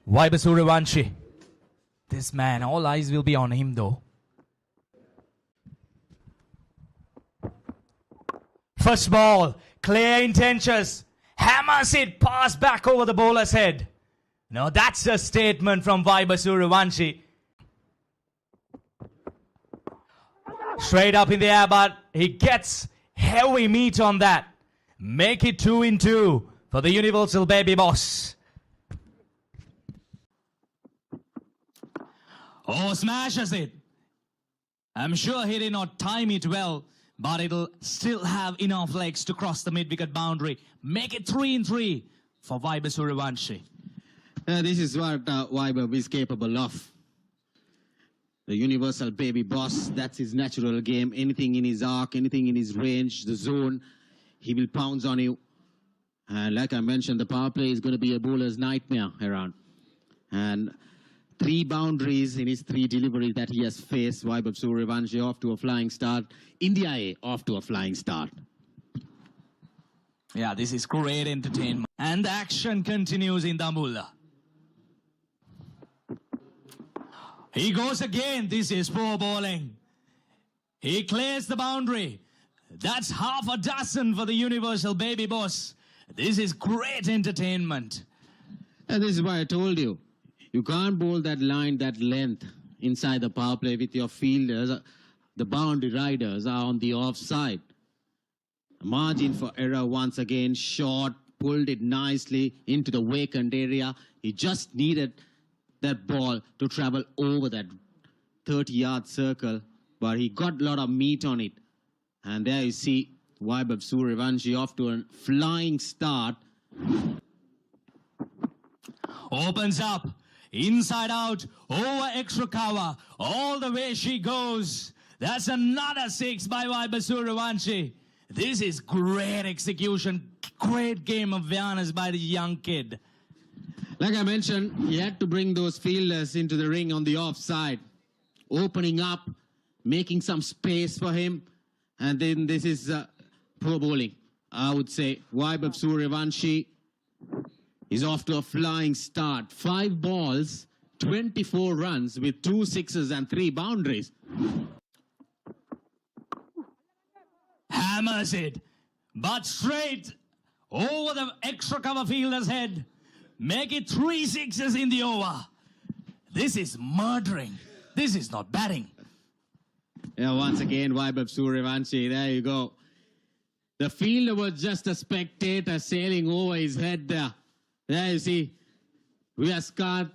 Vaibhav sooryavanshi. This man, all eyes will be on him though. First ball, clear intentions. Hammers it, pass back over the bowler's head. Now that's a statement from Vaibhav sooryavanshi. Straight up in the air, but he gets heavy meat on that. Make it 2-2 for the universal baby boss. Oh, smashes it. I'm sure he did not time it well, but it'll still have enough legs to cross the mid-wicket boundary. Make it 3-3 for Vaibhav sooryavanshi. This is what Vaibhav is capable of. The universal baby boss, that's his natural game. Anything in his arc, anything in his range, the zone, he will pounce on you. And like I mentioned, the power play is going to be a bowler's nightmare around. And 3 boundaries in his 3 deliveries that he has faced. Vaibhav sooryavanshi off to a flying start. India A off to a flying start. Yeah, this is great entertainment. And the action continues in Dambulla. He goes again. This is poor bowling. He clears the boundary. That's half a dozen for the universal baby boss. This is great entertainment. And this is why I told you. You can't bowl that line, that length inside the power play with your fielders. The boundary riders are on the offside. Margin for error once again. Short, pulled it nicely into the vacant area. He just needed that ball to travel over that 30-yard circle, but he got a lot of meat on it. And there you see Vaibhav sooryavanshi off to a flying start. Opens up, inside out, over extra cover, all the way she goes. That's another 6 by Vaibhav sooryavanshi. This is great execution, great game of awareness by the young kid. Like I mentioned, he had to bring those fielders into the ring on the offside, opening up, making some space for him. And then this is poor bowling, I would say. Vaibhav sooryavanshi is off to a flying start. 5 balls, 24 runs with 2 sixes and 3 boundaries. Hammers it, but straight over the extra cover fielder's head. Make it 3 sixes in the over. This is murdering. This is not batting. Yeah, once again, Vaibhav sooryavanshi, there you go. The fielder was just a spectator sailing over his head there. There you see, Scott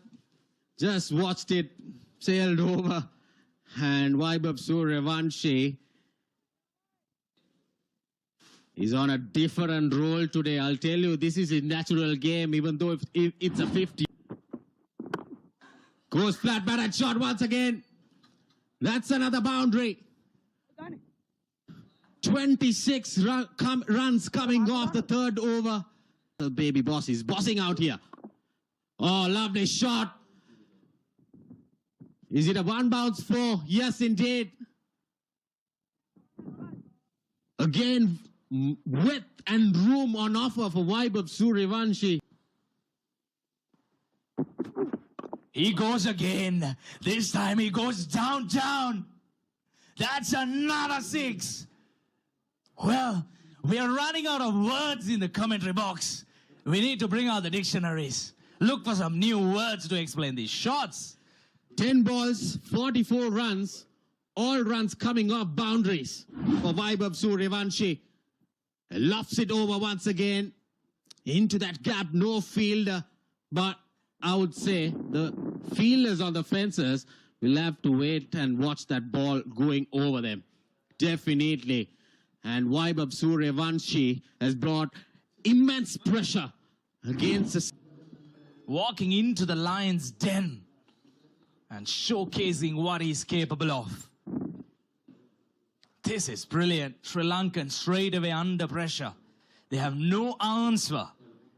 just watched it, sailed over. And Vaibhav sooryavanshi is on a different role today. I'll tell you, this is his natural game, even though if it's a 50. Goes flat batted shot once again. That's another boundary. 26 runs coming off the 3rd over. The baby boss is bossing out here. Oh, lovely shot. Is it a 1 bounce 4? Yes, indeed. Again, width and room on offer for Vaibhav sooryavanshi. He goes again. This time he goes down. That's another 6. Well, we are running out of words in the commentary box. We need to bring out the dictionaries. Look for some new words to explain these shots. 10 balls, 44 runs. All runs coming off boundaries for Vaibhav sooryavanshi. Lofts it over once again. Into that gap, no fielder. But I would say the fielders on the fences will have to wait and watch that ball going over them. Definitely. And Vaibhav sooryavanshi has brought immense pressure against us. Walking into the lion's den and showcasing what he's capable of. This is brilliant. Sri Lankan straight away under pressure. They have no answer.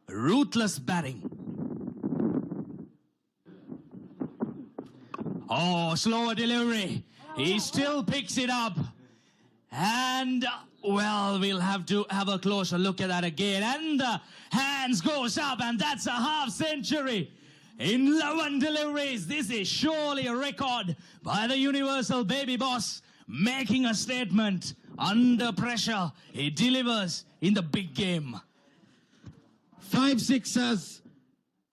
Ruthless batting. Oh, slower delivery. He still picks it up. And, well, we'll have to have a closer look at that again. And the hands goes up, and that's a half century. in 11 deliveries. This is surely a record by the universal baby boss, making a statement. Under pressure, he delivers in the big game. 5 sixers,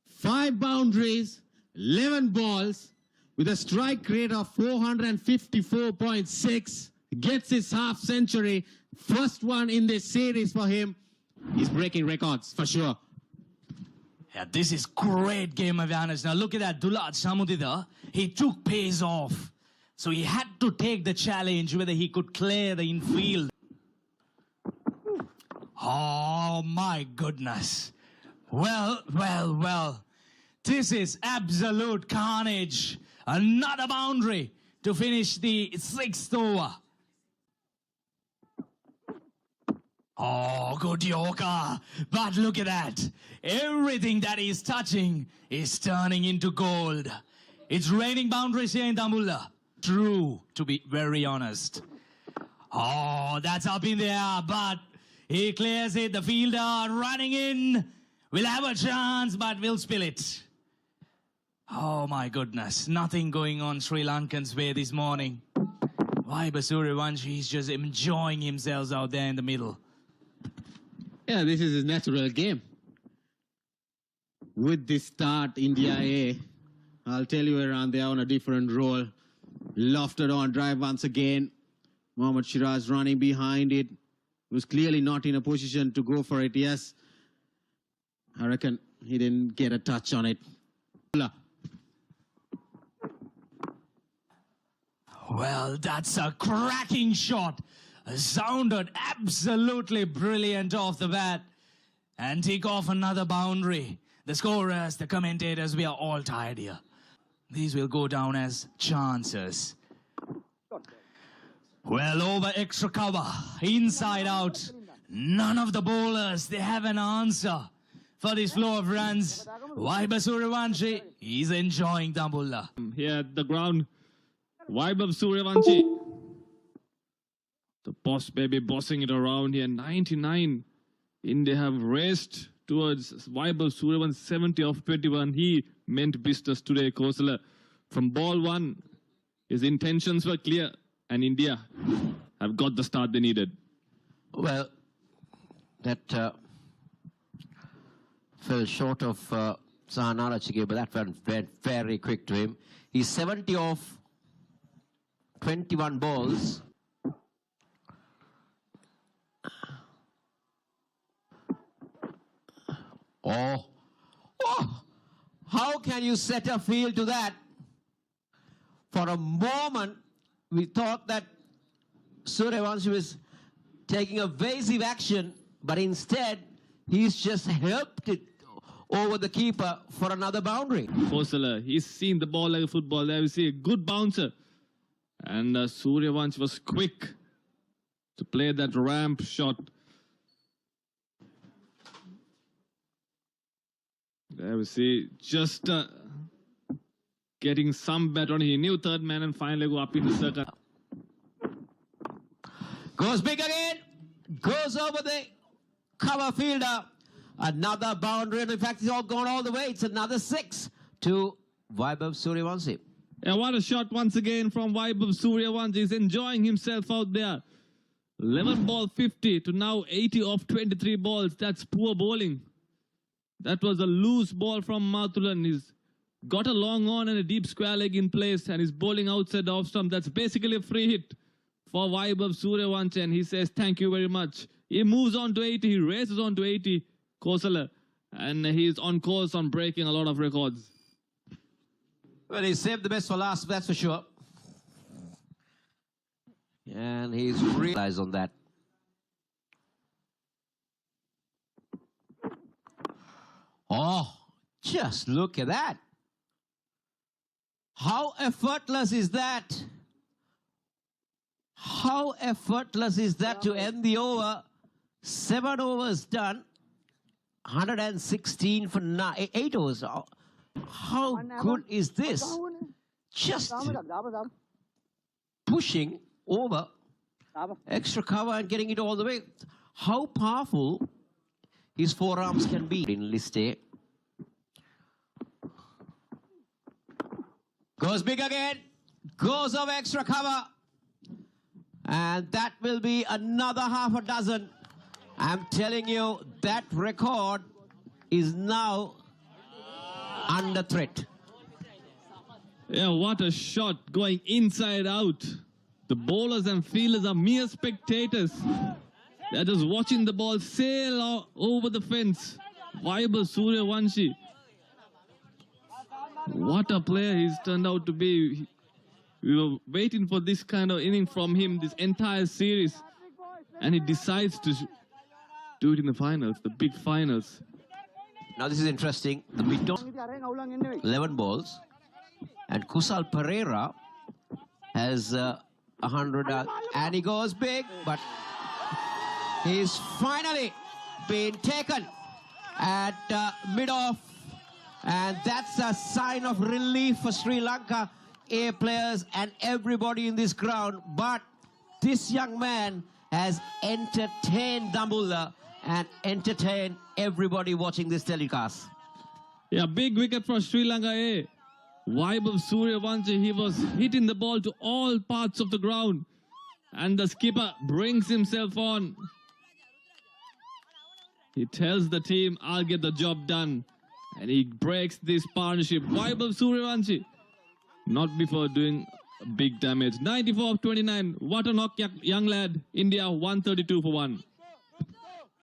5 boundaries, 11 balls, with a strike rate of 454.6. Gets his half century. First one in this series for him. He's breaking records for sure. Yeah, this is great game awareness. Now look at that, Dulat Samudida. He took pace off. So he had to take the challenge whether he could clear the infield. Oh my goodness. Well. This is absolute carnage. Another boundary to finish the 6th over. Oh, good yoga. But look at that. Everything that he's touching is turning into gold. It's raining boundaries here in Dambulla. True, to be very honest. Oh, that's up in the air, but he clears it. The fielder running in. We'll have a chance, but we'll spill it. Oh my goodness, nothing going on Sri Lankan's way this morning. Vaibhav sooryavanshi is just enjoying himself out there in the middle. Yeah, this is his natural game. With this start, India A, I'll tell you around there on a different role. Lofted on drive once again. Mohammad Shiraz running behind it. Was clearly not in a position to go for it. Yes, I reckon he didn't get a touch on it. Well, that's a cracking shot. Sounded absolutely brilliant off the bat. And take off another boundary. The scorers, the commentators, we are all tired here. These will go down as chances. Well, over extra cover, inside out. None of the bowlers, they have an answer for this flow of runs. Vaibhav sooryavanshi, he's enjoying Dambulla. Here at the ground, Vaibhav sooryavanshi. The boss baby bossing it around here. 99. India have raced towards Vaibhav sooryavanshi 70 of 21. He meant business today, Kosala. From ball 1, his intentions were clear. And India have got the start they needed. Well, that fell short of Sahanara Chige, but that went very quick to him. He's 70 off 21 balls. Oh, how can you set a field to that? For a moment, we thought that Sooryavanshi was taking evasive action, but instead, he's just helped it over the keeper for another boundary. Kosala, he's seen the ball like a football. There we see a good bouncer. And Sooryavanshi was quick to play that ramp shot. There we see just getting some bet on. He knew third man and finally go up in the circle. Goes big again. Goes over the cover fielder. Another boundary. And in fact, it's all gone all the way. It's another 6 to Vaibhav sooryavanshi. And what a shot once again from Vaibhav sooryavanshi. He's enjoying himself out there. 11 ball 50 to now 80 off 23 balls. That's poor bowling. That was a loose ball from Mathulan. He's got a long on and a deep square leg in place, and he's bowling outside the off stump. That's basically a free hit for Vaibhav sooryavanshi, and he says thank you very much. He moves on to 80. He races on to 80, Kosala, and he's on course on breaking a lot of records. Well, he saved the best for last, that's for sure. And he's realized on that. Oh, just look at that. How effortless is that? How effortless is that to end the over? 7 overs done. 116 for 8 overs. How good is this? Just pushing over extra cover and getting it all the way. How powerful his forearms can be in list A. Goes big again. Goes over extra cover. And that will be another half a dozen. I'm telling you, that record is now under threat. Yeah, what a shot going inside out. The bowlers and fielders are mere spectators. They're just watching the ball sail over the fence. Vaibhav Sooryavanshi. What a player he's turned out to be. We were waiting for this kind of inning from him this entire series. And he decides to do it in the finals, the big finals. Now this is interesting. The mid 11 balls. And Kusal Pereira has 100 and he goes big, but he's finally been taken at mid-off, and that's a sign of relief for Sri Lanka A players and everybody in this ground. But this young man has entertained Dambulla and entertained everybody watching this telecast. Yeah, big wicket for Sri Lanka A. Vaibhav Sooryavanshi, he was hitting the ball to all parts of the ground. And the skipper brings himself on. He tells the team, I'll get the job done. And he breaks this partnership. Vaibhav Sooryavanshi, not before doing big damage. 94 of 29. What a knock, young lad. India 132 for 1.